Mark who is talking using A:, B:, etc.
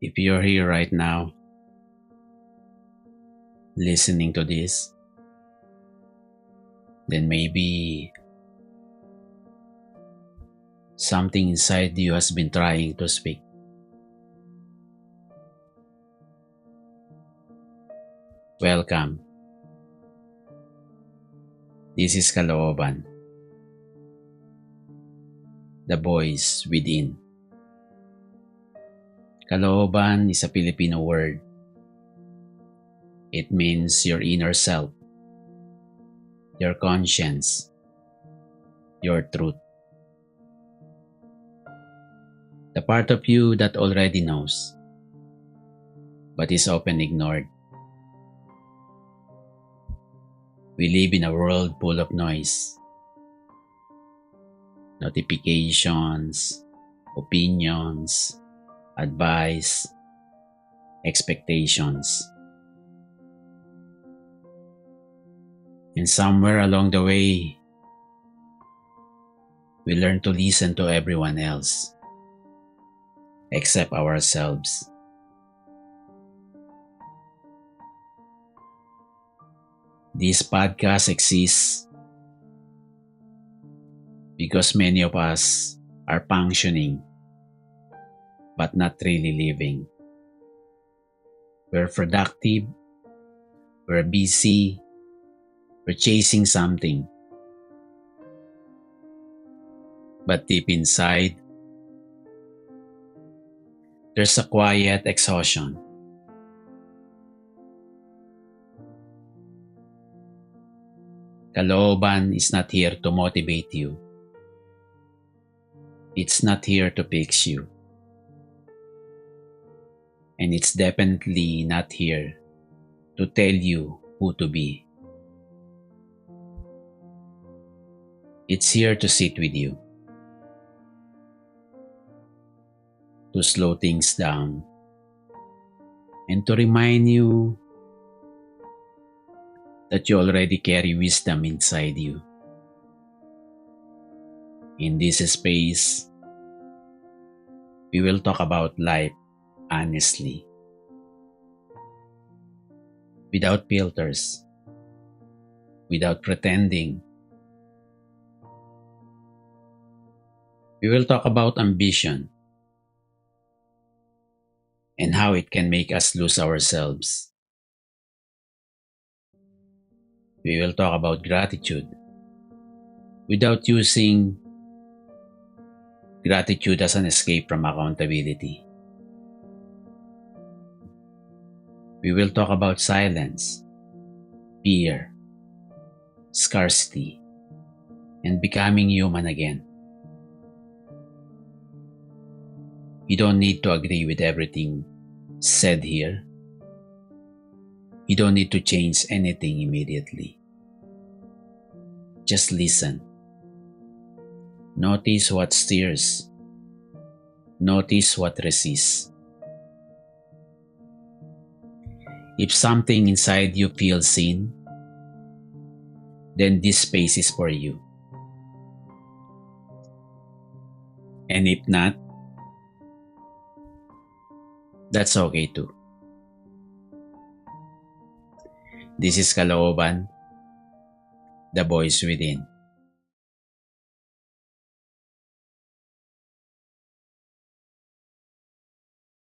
A: If you're here right now, listening to this, then maybe something inside you has been trying to speak. Welcome. This is Kalooban, the voice within. Kalooban is a Filipino word. It means your inner self, your conscience, your truth. The part of you that already knows, but is often ignored. We live in a world full of noise, notifications, opinions, advice, expectations. And somewhere along the way, we learn to listen to everyone else except ourselves. This podcast exists because many of us are functioning but not really living. We're productive, we're busy, we're chasing something. But deep inside, there's a quiet exhaustion. Kalooban is not here to motivate you. It's not here to fix you. And it's definitely not here to tell you who to be. It's here to sit with you, to slow things down, and to remind you that you already carry wisdom inside you. In this space, we will talk about life honestly, without filters, without pretending. We will talk about ambition and how it can make us lose ourselves. We will talk about gratitude without using gratitude as an escape from accountability. We will talk about silence, fear, scarcity, and becoming human again. You don't need to agree with everything said here. You don't need to change anything immediately. Just listen. Notice what stirs. Notice what resists. If something inside you feels seen, then this space is for you. And if not, that's okay too. This is Kalooban, the voice within.